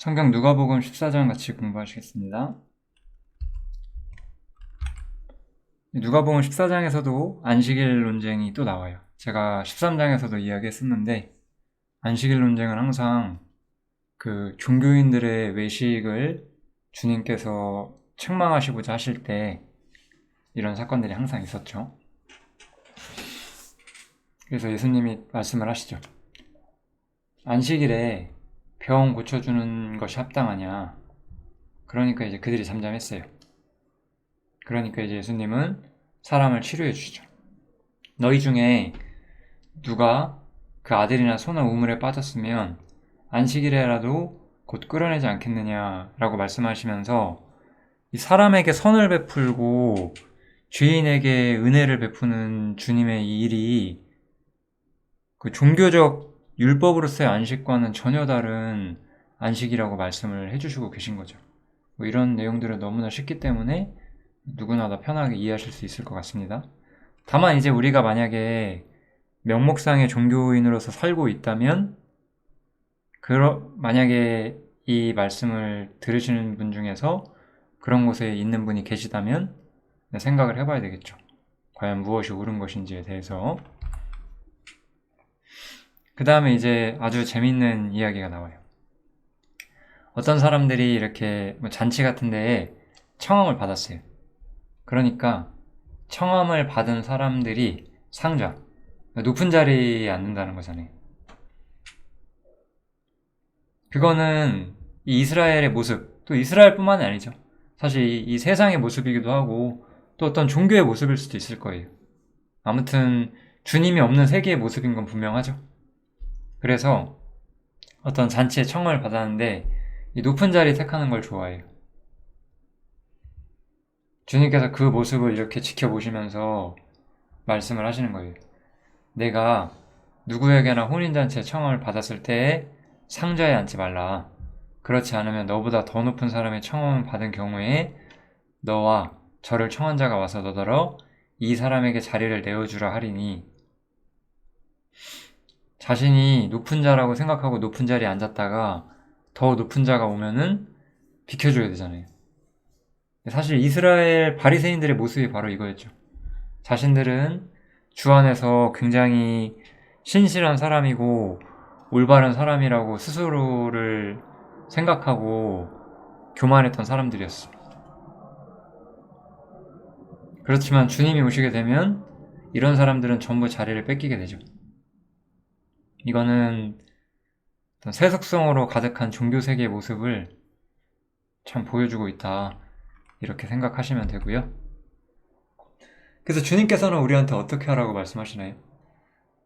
성경 누가복음 14장 같이 공부하시겠습니다. 누가복음 14장에서도 안식일 논쟁이 또 나와요. 제가 13장에서도 이야기했었는데 안식일 논쟁은 항상 그 종교인들의 외식을 주님께서 책망하시고자 하실 때 이런 사건들이 항상 있었죠. 그래서 예수님이 말씀을 하시죠. 안식일에 병 고쳐주는 것이 합당하냐. 그러니까 이제 그들이 잠잠했어요. 그러니까 이제 예수님은 사람을 치료해 주시죠. 너희 중에 누가 그 아들이나 손을 우물에 빠졌으면 안식일에라도 곧 끌어내지 않겠느냐라고 말씀하시면서 이 사람에게 선을 베풀고 죄인에게 은혜를 베푸는 주님의 이 일이 그 종교적 율법으로서의 안식과는 전혀 다른 안식이라고 말씀을 해주시고 계신 거죠. 뭐 이런 내용들은 너무나 쉽기 때문에 누구나 다 편하게 이해하실 수 있을 것 같습니다. 다만 이제 우리가 만약에 명목상의 종교인으로서 살고 있다면 만약에 이 말씀을 들으시는 분 중에서 그런 곳에 있는 분이 계시다면 생각을 해봐야 되겠죠. 과연 무엇이 옳은 것인지에 대해서. 그 다음에 이제 아주 재밌는 이야기가 나와요. 어떤 사람들이 이렇게 잔치 같은 데에 청함을 받았어요. 그러니까 청함을 받은 사람들이 상좌, 높은 자리에 앉는다는 거잖아요. 그거는 이 이스라엘의 모습, 또 이스라엘뿐만이 아니죠. 사실 이 세상의 모습이기도 하고 또 어떤 종교의 모습일 수도 있을 거예요. 아무튼 주님이 없는 세계의 모습인 건 분명하죠. 그래서 어떤 잔치에 청함을 받았는데 이 높은 자리 택하는 걸 좋아해요. 주님께서 그 모습을 이렇게 지켜보시면서 말씀을 하시는 거예요. 내가 누구에게나 혼인잔치에 청함을 받았을 때에 상좌에 앉지 말라. 그렇지 않으면 너보다 더 높은 사람의 청함을 받은 경우에 너와 저를 청한 자가 와서 너더러 이 사람에게 자리를 내어주라 하리니, 자신이 높은 자라고 생각하고 높은 자리에 앉았다가 더 높은 자가 오면은 비켜줘야 되잖아요. 사실 이스라엘 바리새인들의 모습이 바로 이거였죠. 자신들은 주 안에서 굉장히 신실한 사람이고 올바른 사람이라고 스스로를 생각하고 교만했던 사람들이었어. 그렇지만 주님이 오시게 되면 이런 사람들은 전부 자리를 뺏기게 되죠. 이거는 세속성으로 가득한 종교세계의 모습을 참 보여주고 있다, 이렇게 생각하시면 되고요. 그래서 주님께서는 우리한테 어떻게 하라고 말씀하시나요?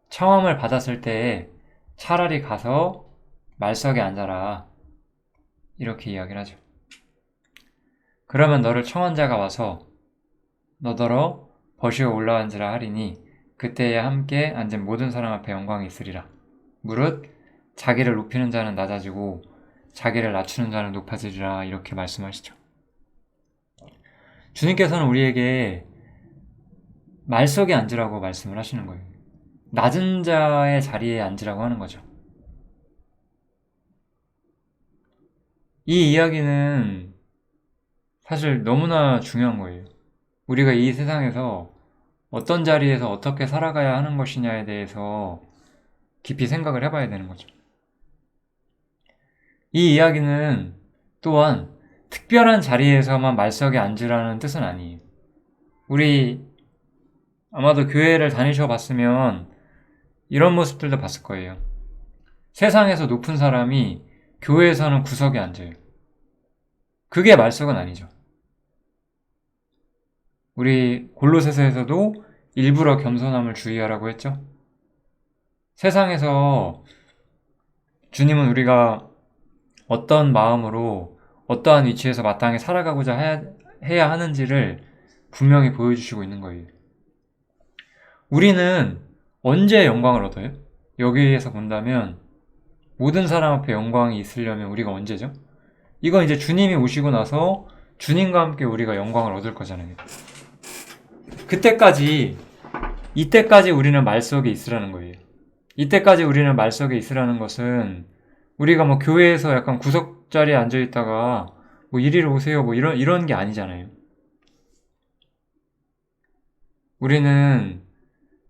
청함을 받았을 때 차라리 가서 말석에 앉아라, 이렇게 이야기를 하죠. 그러면 너를 청한 자가 와서 너더러 버시어 올라앉으라 하리니 그때에 함께 앉은 모든 사람 앞에 영광이 있으리라. 무릇 자기를 높이는 자는 낮아지고 자기를 낮추는 자는 높아지리라, 이렇게 말씀하시죠. 주님께서는 우리에게 말석에 앉으라고 말씀을 하시는 거예요. 낮은 자의 자리에 앉으라고 하는 거죠. 이 이야기는 사실 너무나 중요한 거예요. 우리가 이 세상에서 어떤 자리에서 어떻게 살아가야 하는 것이냐에 대해서 깊이 생각을 해봐야 되는 거죠. 이 이야기는 또한 특별한 자리에서만 말석에 앉으라는 뜻은 아니에요. 우리 아마도 교회를 다니셔 봤으면 이런 모습들도 봤을 거예요. 세상에서 높은 사람이 교회에서는 구석에 앉아요. 그게 말석은 아니죠. 우리 골로새서에서도 일부러 겸손함을 주의하라고 했죠. 세상에서 주님은 우리가 어떤 마음으로 어떠한 위치에서 마땅히 살아가고자 해야 하는지를 분명히 보여주시고 있는 거예요. 우리는 언제 영광을 얻어요? 여기에서 본다면 모든 사람 앞에 영광이 있으려면 우리가 언제죠? 이건 이제 주님이 오시고 나서 주님과 함께 우리가 영광을 얻을 거잖아요. 이때까지 우리는 말석에 있으라는 거예요. 이때까지 우리는 말석에 있으라는 것은 우리가 뭐 교회에서 약간 자리에 앉아 있다가 뭐 이리로 오세요 뭐 이런 게 아니잖아요. 우리는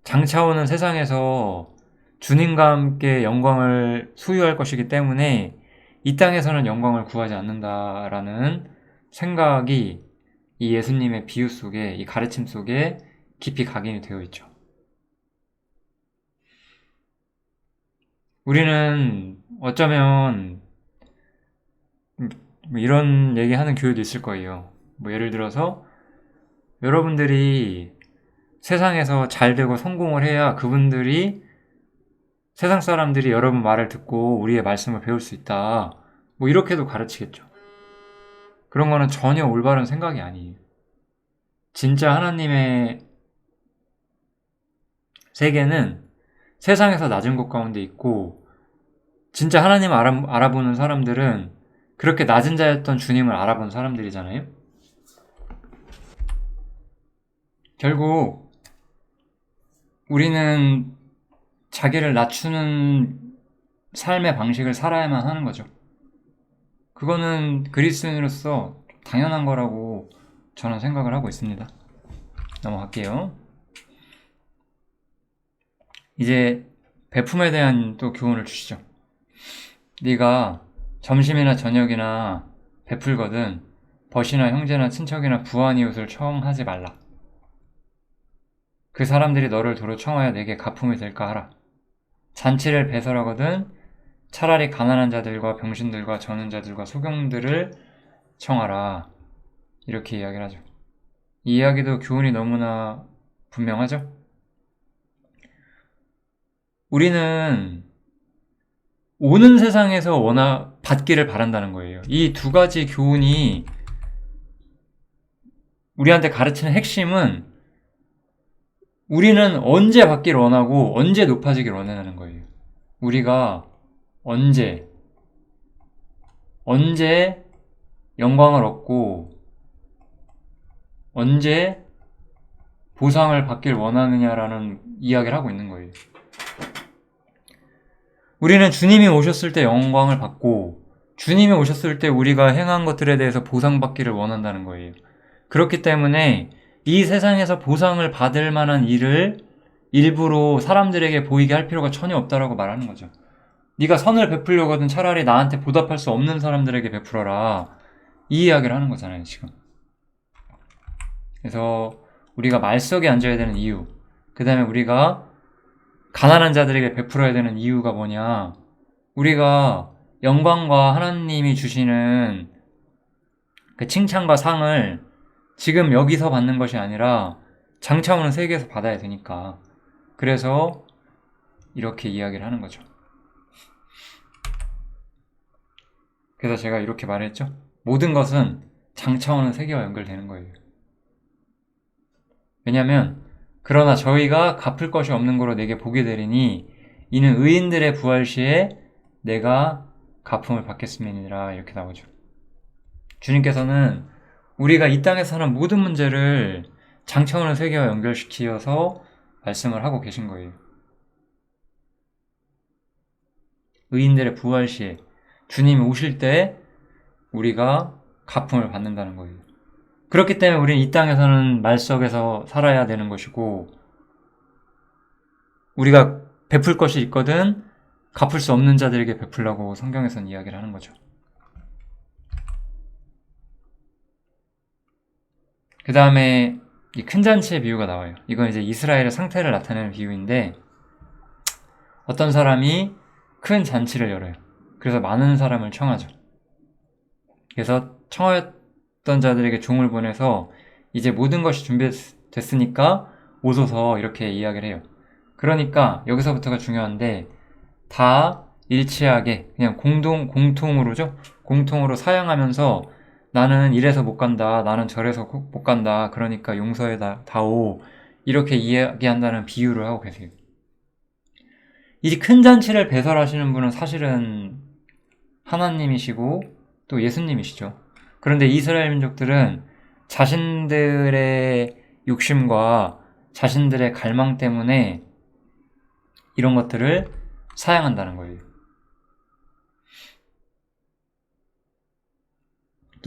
장차 오는 세상에서 주님과 함께 영광을 소유할 것이기 때문에 이 땅에서는 영광을 구하지 않는다라는 생각이 이 예수님의 비유 속에, 이 가르침 속에 깊이 각인이 되어 있죠. 우리는 어쩌면 뭐 이런 얘기하는 교회도 있을 거예요. 뭐 예를 들어서 여러분들이 세상에서 잘 되고 성공을 해야 그분들이 세상 사람들이 여러분 말을 듣고 우리의 말씀을 배울 수 있다. 뭐 이렇게도 가르치겠죠. 그런 거는 전혀 올바른 생각이 아니에요. 진짜 하나님의 세계는 세상에서 낮은 것 가운데 있고, 진짜 하나님을 알아보는 사람들은 그렇게 낮은 자였던 주님을 알아본 사람들이잖아요. 결국 우리는 자기를 낮추는 삶의 방식을 살아야만 하는 거죠. 그거는 그리스도인으로서 당연한 거라고 저는 생각을 하고 있습니다. 넘어갈게요. 이제 베품에 대한 또 교훈을 주시죠. 네가 점심이나 저녁이나 베풀거든 벗이나 형제나 친척이나 부한 이웃을 청하지 말라. 그 사람들이 너를 도로 청하여 내게 가품이 될까 하라. 잔치를 배설하거든 차라리 가난한 자들과 병신들과 저는 자들과 소경들을 청하라. 이렇게 이야기를 하죠. 이 이야기도 교훈이 너무나 분명하죠? 우리는 오는 세상에서 워낙 받기를 바란다는 거예요. 이 두 가지 교훈이 우리한테 가르치는 핵심은 우리는 언제 받기를 원하고 언제 높아지기를 원하는 거예요. 우리가 언제 영광을 얻고 언제 보상을 받길 원하느냐라는 이야기를 하고 있는 거예요. 우리는 주님이 오셨을 때 영광을 받고 주님이 오셨을 때 우리가 행한 것들에 대해서 보상받기를 원한다는 거예요. 그렇기 때문에 이 세상에서 보상을 받을 만한 일을 일부러 사람들에게 보이게 할 필요가 전혀 없다라고 말하는 거죠. 네가 선을 베풀려거든 차라리 나한테 보답할 수 없는 사람들에게 베풀어라. 이 이야기를 하는 거잖아요, 지금. 그래서 우리가 말석에 앉아야 되는 이유, 그 다음에 우리가 가난한 자들에게 베풀어야 되는 이유가 뭐냐? 우리가 영광과 하나님이 주시는 그 칭찬과 상을 지금 여기서 받는 것이 아니라 장차 오는 세계에서 받아야 되니까. 그래서 이렇게 이야기를 하는 거죠. 그래서 제가 이렇게 말했죠. 모든 것은 장차 오는 세계와 연결되는 거예요. 왜냐하면 그러나 저희가 갚을 것이 없는 거로 내게 보게 되리니 이는 의인들의 부활 시에 내가 갚음을 받겠음이니라. 이렇게 나오죠. 주님께서는 우리가 이 땅에서 사는 모든 문제를 장차 오는 세계와 연결시키어서 말씀을 하고 계신 거예요. 의인들의 부활 시에 주님이 오실 때 우리가 갚음을 받는다는 거예요. 그렇기 때문에 우리는 이 땅에서는 말석에서 살아야 되는 것이고 우리가 베풀 것이 있거든 갚을 수 없는 자들에게 베풀라고 성경에서는 이야기를 하는 거죠. 그 다음에 이 큰 잔치의 비유가 나와요. 이건 이제 이스라엘의 상태를 나타내는 비유인데 어떤 사람이 큰 잔치를 열어요. 그래서 많은 사람을 청하죠. 그래서 청하였던 자들에게 종을 보내서 이제 모든 것이 준비됐으니까 오소서 이렇게 이야기를 해요. 그러니까 여기서부터가 중요한데 다 일치하게 그냥 공통으로죠. 공통으로 사양하면서 나는 이래서 못 간다. 나는 저래서 못 간다. 그러니까 용서해 다오. 이렇게 이야기한다는 비유를 하고 계세요. 이 큰 잔치를 배설하시는 분은 사실은 하나님이시고 또 예수님이시죠. 그런데 이스라엘 민족들은 자신들의 욕심과 자신들의 갈망 때문에 이런 것들을 사양한다는 거예요.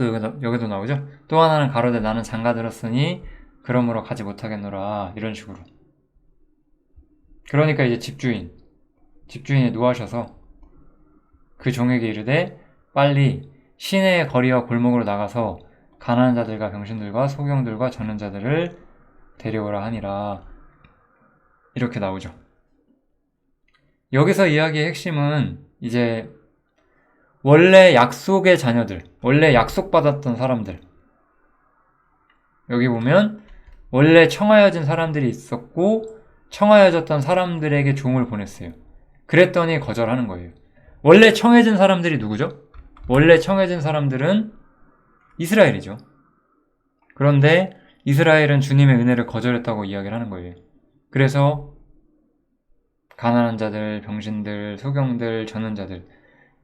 또 여기도 나오죠. 또 하나는 가로되 나는 장가들었으니 그러므로 가지 못하겠노라. 이런 식으로. 그러니까 이제 집주인이 노하셔서 그 종에게 이르되 빨리 시내의 거리와 골목으로 나가서 가난한 자들과 병신들과 소경들과 젖는 자들을 데려오라 하니라. 이렇게 나오죠. 여기서 이야기의 핵심은 이제 원래 약속의 자녀들, 원래 약속받았던 사람들. 여기 보면 원래 청하여진 사람들이 있었고 청하여졌던 사람들에게 종을 보냈어요. 그랬더니 거절하는 거예요. 원래 청해진 사람들이 누구죠? 원래 청해진 사람들은 이스라엘이죠. 그런데 이스라엘은 주님의 은혜를 거절했다고 이야기를 하는 거예요. 그래서 가난한 자들, 병신들, 소경들, 젖는 자들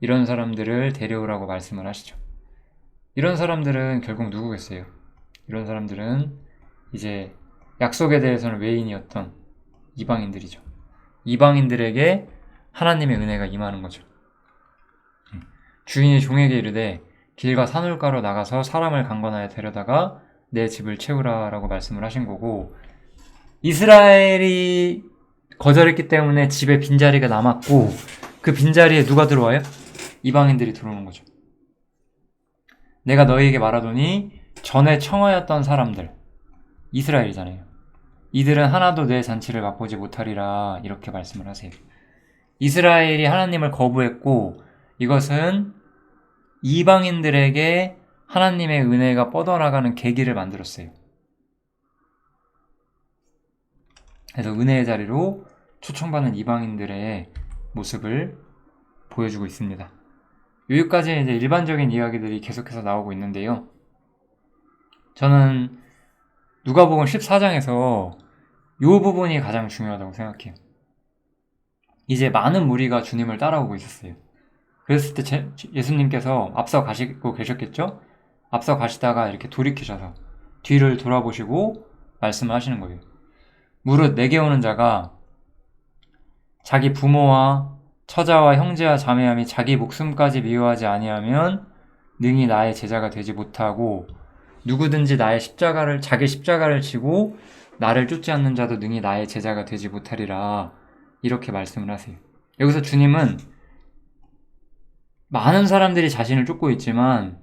이런 사람들을 데려오라고 말씀을 하시죠. 이런 사람들은 결국 누구겠어요? 이런 사람들은 이제 약속에 대해서는 외인이었던 이방인들이죠. 이방인들에게 하나님의 은혜가 임하는 거죠. 주인이 종에게 이르되 길과 산울가로 나가서 사람을 강권하여 데려다가 내 집을 채우라 라고 말씀을 하신 거고, 이스라엘이 거절했기 때문에 집에 빈자리가 남았고 그 빈자리에 누가 들어와요? 이방인들이 들어오는 거죠. 내가 너희에게 말하더니 전에 청하였던 사람들, 이스라엘이잖아요. 이들은 하나도 내 잔치를 맛보지 못하리라 이렇게 말씀을 하세요. 이스라엘이 하나님을 거부했고 이것은 이방인들에게 하나님의 은혜가 뻗어나가는 계기를 만들었어요. 그래서 은혜의 자리로 초청받는 이방인들의 모습을 보여주고 있습니다. 여기까지 이제 일반적인 이야기들이 계속해서 나오고 있는데요. 저는 누가복음 14장에서 이 부분이 가장 중요하다고 생각해요. 이제 많은 무리가 주님을 따라오고 있었어요. 그랬을 때 예수님께서 앞서 가시고 계셨겠죠? 앞서 가시다가 이렇게 돌이키셔서 뒤를 돌아보시고 말씀을 하시는 거예요. 무릇 내게 오는 자가 자기 부모와 처자와 형제와 자매함이 자기 목숨까지 미워하지 아니하면 능히 나의 제자가 되지 못하고 누구든지 자기 십자가를 지고 나를 쫓지 않는 자도 능히 나의 제자가 되지 못하리라 이렇게 말씀을 하세요. 여기서 주님은 많은 사람들이 자신을 쫓고 있지만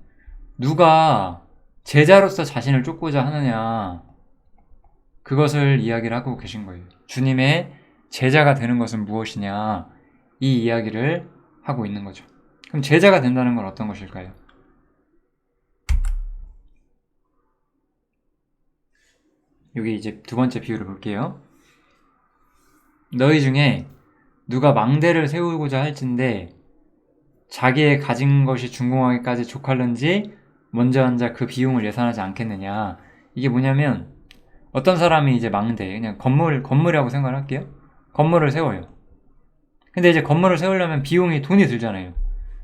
누가 제자로서 자신을 쫓고자 하느냐, 그것을 이야기를 하고 계신 거예요. 주님의 제자가 되는 것은 무엇이냐, 이 이야기를 하고 있는 거죠. 그럼 제자가 된다는 건 어떤 것일까요? 여기 이제 두 번째 비유를 볼게요. 너희 중에 누가 망대를 세우고자 할진대 자기의 가진 것이 준공하기까지 족할는지 먼저 앉아 그 비용을 예산하지 않겠느냐. 이게 뭐냐면 어떤 사람이 이제 망대, 그냥 건물이라고 생각을 할게요. 건물을 세워요. 근데 이제 건물을 세우려면 돈이 들잖아요.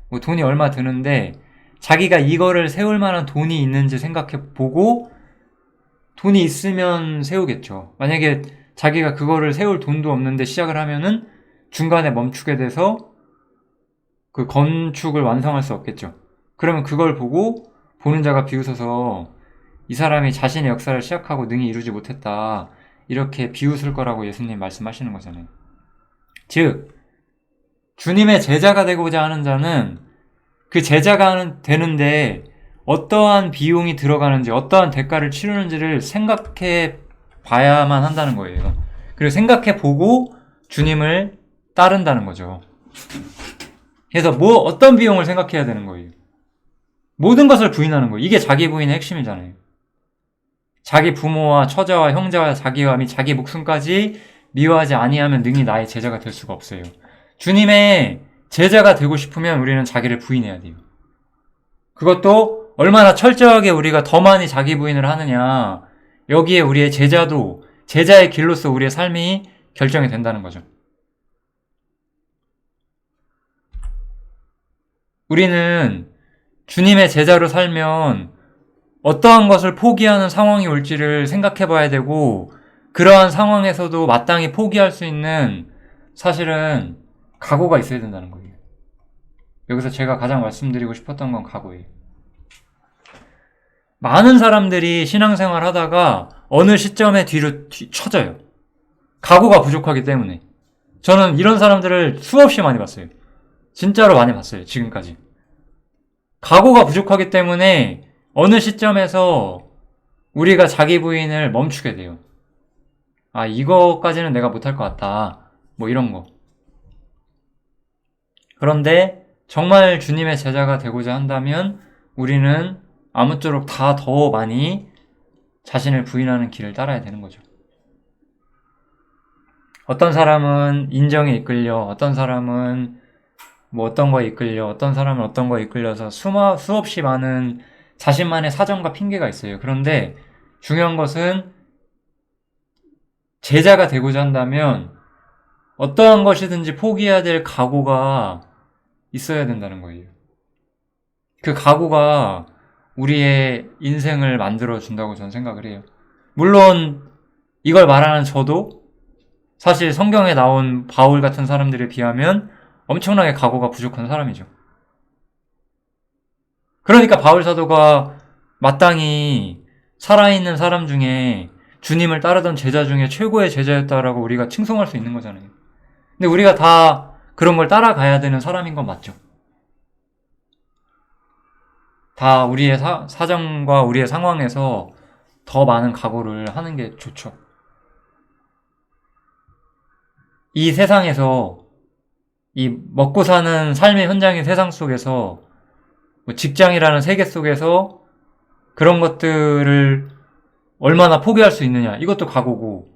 뭐 돈이 얼마 드는데 자기가 이거를 세울 만한 돈이 있는지 생각해 보고 돈이 있으면 세우겠죠. 만약에 자기가 그거를 세울 돈도 없는데 시작을 하면은 중간에 멈추게 돼서 그 건축을 완성할 수 없겠죠. 그러면 그걸 보고 보는 자가 비웃어서 이 사람이 자신의 역사를 시작하고 능히 이루지 못했다, 이렇게 비웃을 거라고 예수님 말씀하시는 거잖아요. 즉 주님의 제자가 되고자 하는 자는 그 제자가 되는데 어떠한 비용이 들어가는지, 어떠한 대가를 치르는지를 생각해 봐야만 한다는 거예요. 그리고 생각해 보고 주님을 따른다는 거죠. 그래서 어떤 비용을 생각해야 되는 거예요. 모든 것을 부인하는 거예요. 이게 자기 부인의 핵심이잖아요. 자기 부모와 처자와 형제와 자기와 및 자기 목숨까지 미워하지 아니하면 능히 나의 제자가 될 수가 없어요. 주님의 제자가 되고 싶으면 우리는 자기를 부인해야 돼요. 그것도 얼마나 철저하게 우리가 더 많이 자기 부인을 하느냐, 여기에 우리의 제자의 길로서 우리의 삶이 결정이 된다는 거죠. 우리는 주님의 제자로 살면 어떠한 것을 포기하는 상황이 올지를 생각해 봐야 되고, 그러한 상황에서도 마땅히 포기할 수 있는 사실은 각오가 있어야 된다는 거예요. 여기서 제가 가장 말씀드리고 싶었던 건 각오예요. 많은 사람들이 신앙생활 하다가 어느 시점에 뒤로 쳐져요. 각오가 부족하기 때문에. 저는 이런 사람들을 수없이 많이 봤어요. 진짜로 많이 봤어요. 지금까지. 각오가 부족하기 때문에 어느 시점에서 우리가 자기 부인을 멈추게 돼요. 아, 이거까지는 내가 못할 것 같다. 뭐 이런 거. 그런데 정말 주님의 제자가 되고자 한다면 우리는 아무쪼록 다 더 많이 자신을 부인하는 길을 따라야 되는 거죠. 어떤 사람은 인정에 이끌려, 어떤 사람은 뭐 어떤 거에 이끌려, 어떤 사람은 어떤 거에 이끌려서 수없이 많은 자신만의 사정과 핑계가 있어요. 그런데 중요한 것은 제자가 되고자 한다면 어떠한 것이든지 포기해야 될 각오가 있어야 된다는 거예요. 그 각오가 우리의 인생을 만들어준다고 저는 생각을 해요. 물론 이걸 말하는 저도 사실 성경에 나온 바울 같은 사람들에 비하면 엄청나게 각오가 부족한 사람이죠. 그러니까 바울 사도가 마땅히 살아있는 사람 중에 주님을 따르던 제자 중에 최고의 제자였다라고 우리가 칭송할 수 있는 거잖아요. 근데 우리가 다 그런 걸 따라가야 되는 사람인 건 맞죠. 다 우리의 사정과 우리의 상황에서 더 많은 각오를 하는 게 좋죠. 이 세상에서 이 먹고 사는 삶의 현장의 세상 속에서 직장이라는 세계 속에서 그런 것들을 얼마나 포기할 수 있느냐, 이것도 각오고,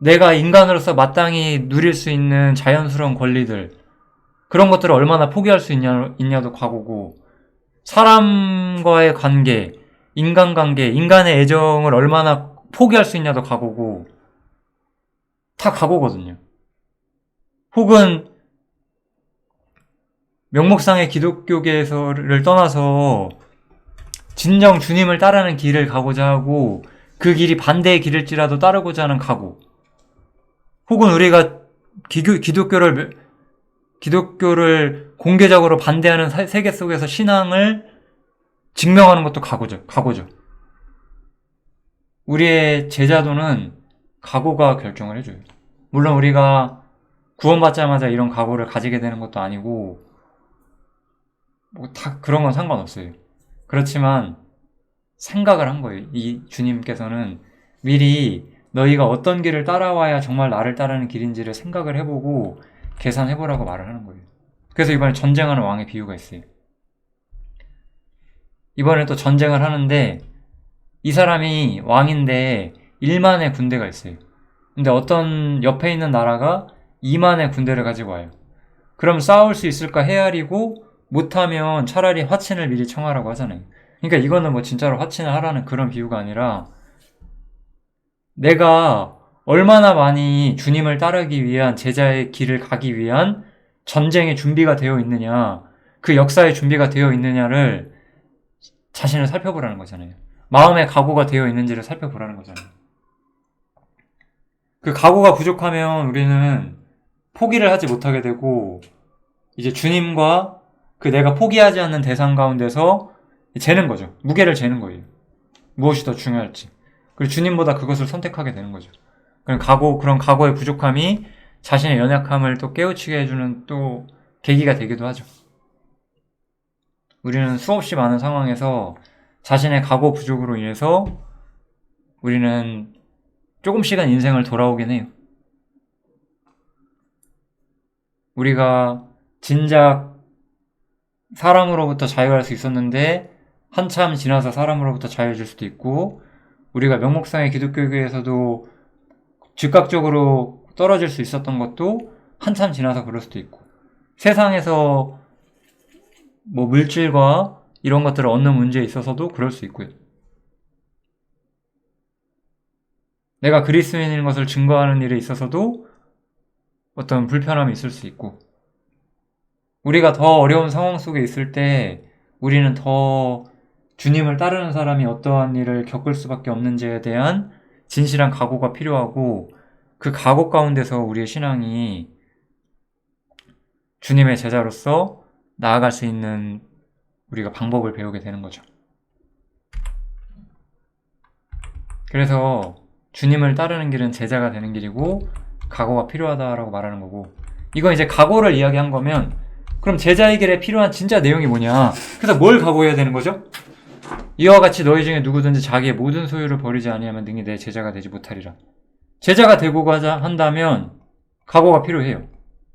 내가 인간으로서 마땅히 누릴 수 있는 자연스러운 권리들, 그런 것들을 얼마나 포기할 수 있냐도 각오고, 사람과의 관계, 인간관계, 인간의 애정을 얼마나 포기할 수 있냐도 각오고, 다 각오거든요. 혹은 명목상의 기독교계를 떠나서 진정 주님을 따르는 길을 가고자 하고 그 길이 반대의 길일지라도 따르고자 하는 각오, 혹은 우리가 기독교를 공개적으로 반대하는 세계 속에서 신앙을 증명하는 것도 각오죠. 우리의 제자도는 각오가 결정을 해줘요. 물론 우리가 구원받자마자 이런 각오를 가지게 되는 것도 아니고 뭐 다 그런 건 상관없어요. 그렇지만 생각을 한 거예요. 이 주님께서는 미리 너희가 어떤 길을 따라와야 정말 나를 따르는 길인지를 생각을 해보고 계산해보라고 말을 하는 거예요. 그래서 이번에 전쟁하는 왕의 비유가 있어요. 이번에 또 전쟁을 하는데 이 사람이 왕인데 1만의 군대가 있어요. 근데 어떤 옆에 있는 나라가 2만의 군대를 가지고 와요. 그럼 싸울 수 있을까 헤아리고 못하면 차라리 화친을 미리 청하라고 하잖아요. 그러니까 이거는 뭐 진짜로 화친을 하라는 그런 비유가 아니라 내가 얼마나 많이 주님을 따르기 위한 제자의 길을 가기 위한 전쟁의 준비가 되어 있느냐, 그 역사의 준비가 되어 있느냐를 자신을 살펴보라는 거잖아요. 마음의 각오가 되어 있는지를 살펴보라는 거잖아요. 그 각오가 부족하면 우리는 포기를 하지 못하게 되고 이제 주님과 그 내가 포기하지 않는 대상 가운데서 재는 거죠. 무게를 재는 거예요. 무엇이 더 중요할지. 그리고 주님보다 그것을 선택하게 되는 거죠. 그런 각오의 부족함이 자신의 연약함을 또 깨우치게 해주는 또 계기가 되기도 하죠. 우리는 수없이 많은 상황에서 자신의 각오 부족으로 인해서 우리는 조금씩은 인생을 돌아오긴 해요. 우리가 진작 사람으로부터 자유할 수 있었는데 한참 지나서 사람으로부터 자유해질 수도 있고, 우리가 명목상의 기독교계에서도 즉각적으로 떨어질 수 있었던 것도 한참 지나서 그럴 수도 있고, 세상에서 뭐 물질과 이런 것들을 얻는 문제에 있어서도 그럴 수 있고요. 내가 그리스도인인 것을 증거하는 일에 있어서도 어떤 불편함이 있을 수 있고, 우리가 더 어려운 상황 속에 있을 때 우리는 더 주님을 따르는 사람이 어떠한 일을 겪을 수밖에 없는지에 대한 진실한 각오가 필요하고, 그 각오 가운데서 우리의 신앙이 주님의 제자로서 나아갈 수 있는 우리가 방법을 배우게 되는 거죠. 그래서 주님을 따르는 길은 제자가 되는 길이고 각오가 필요하다라고 말하는 거고, 이건 이제 각오를 이야기한 거면 그럼 제자의 길에 필요한 진짜 내용이 뭐냐? 그래서 뭘 각오해야 되는 거죠? 이와 같이 너희 중에 누구든지 자기의 모든 소유를 버리지 아니하면 능히 내 제자가 되지 못하리라. 제자가 되고 가자 한다면 각오가 필요해요.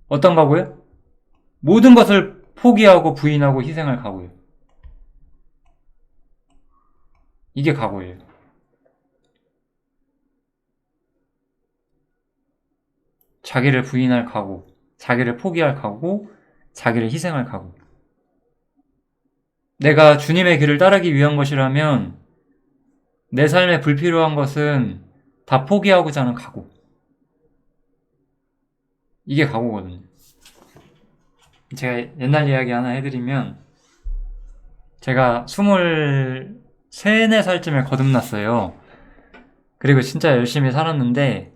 어떤 각오요? 모든 것을 포기하고 부인하고 희생할 각오예요. 이게 각오예요. 자기를 부인할 각오, 자기를 포기할 각오, 자기를 희생할 각오. 내가 주님의 길을 따르기 위한 것이라면 내 삶에 불필요한 것은 다 포기하고자 하는 각오. 이게 각오거든요. 제가 옛날 이야기 하나 해드리면, 제가 23, 4살쯤에 거듭났어요. 그리고 진짜 열심히 살았는데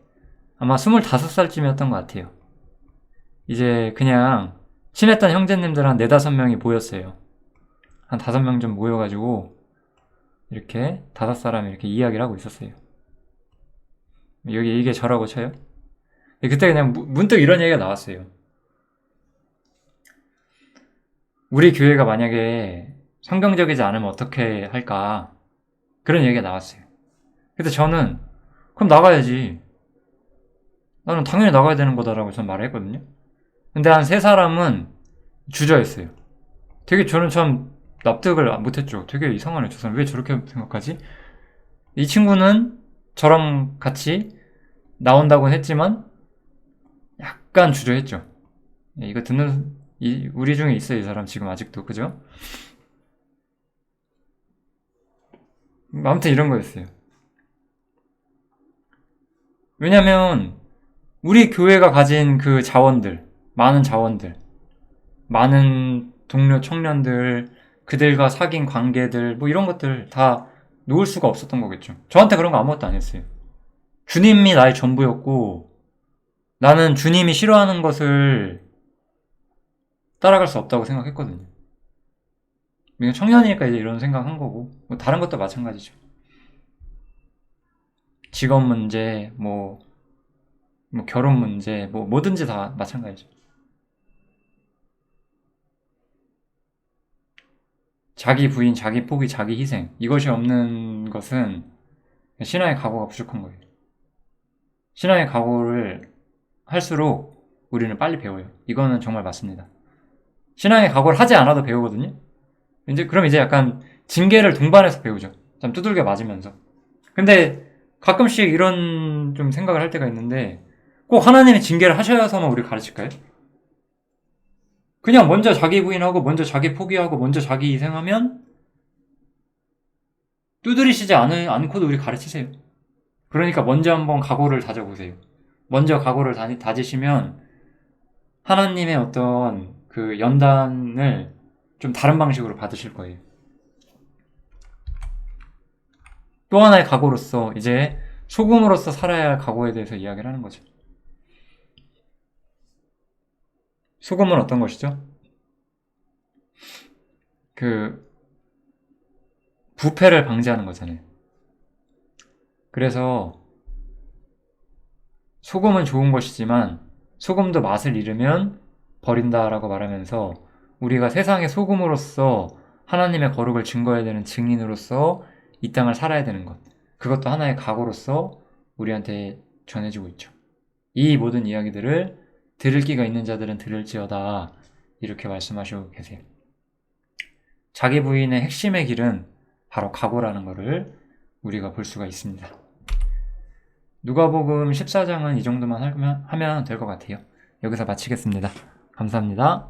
아마 25살쯤이었던 것 같아요. 이제 그냥 친했던 형제님들 한 4, 5명이 모였어요. 한 5명 좀 모여가지고 이렇게 5사람이 이렇게 이야기를 하고 있었어요. 여기 이게 저라고 쳐요. 그때 그냥 문득 이런 얘기가 나왔어요. 우리 교회가 만약에 성경적이지 않으면 어떻게 할까? 그런 얘기가 나왔어요. 그래서 저는 그럼 나가야지. 나는 당연히 나가야 되는 거다라고 저는 말을 했거든요. 근데 한 3사람은 주저했어요. 되게 저는 참 납득을 못했죠. 되게 이상하네. 저 사람 왜 저렇게 생각하지? 이 친구는 저랑 같이 나온다고는 했지만 약간 주저했죠. 이거 듣는 우리 중에 있어요. 이 사람 지금 아직도. 그죠? 아무튼 이런 거였어요. 왜냐면 우리 교회가 가진 그 자원들, 많은 자원들, 많은 동료 청년들, 그들과 사귄 관계들, 뭐 이런 것들 다 놓을 수가 없었던 거겠죠. 저한테 그런 거 아무것도 안 했어요. 주님이 나의 전부였고, 나는 주님이 싫어하는 것을 따라갈 수 없다고 생각했거든요. 청년이니까 이제 이런 생각한 거고, 뭐 다른 것도 마찬가지죠. 직업 문제, 뭐 결혼 문제, 뭐든지 다 마찬가지죠. 자기 부인, 자기 포기, 자기 희생, 이것이 없는 것은 신앙의 각오가 부족한 거예요. 신앙의 각오를 할수록 우리는 빨리 배워요. 이거는 정말 맞습니다. 신앙의 각오를 하지 않아도 배우거든요. 그럼 이제 약간 징계를 동반해서 배우죠. 좀 두들겨 맞으면서. 근데 가끔씩 이런 좀 생각을 할 때가 있는데, 꼭 하나님이 징계를 하셔야만 우리 가르칠까요? 그냥 먼저 자기 부인하고 먼저 자기 포기하고 먼저 자기 희생하면 두드리시지 않고도 우리 가르치세요. 그러니까 먼저 한번 각오를 다져보세요. 먼저 각오를 다지시면 하나님의 어떤 그 연단을 좀 다른 방식으로 받으실 거예요. 또 하나의 각오로서 이제 소금으로서 살아야 할 각오에 대해서 이야기를 하는 거죠. 소금은 어떤 것이죠? 부패를 방지하는 거잖아요. 그래서 소금은 좋은 것이지만 소금도 맛을 잃으면 버린다라고 말하면서 우리가 세상의 소금으로서 하나님의 거룩을 증거해야 되는 증인으로서 이 땅을 살아야 되는 것, 그것도 하나의 각오로서 우리한테 전해지고 있죠. 이 모든 이야기들을 들을 귀가 있는 자들은 들을지어다, 이렇게 말씀하시고 계세요. 자기 부인의 핵심의 길은 바로 각오라는 것을 우리가 볼 수가 있습니다. 누가복음 14장은 이 정도만 하면 될 것 같아요. 여기서 마치겠습니다. 감사합니다.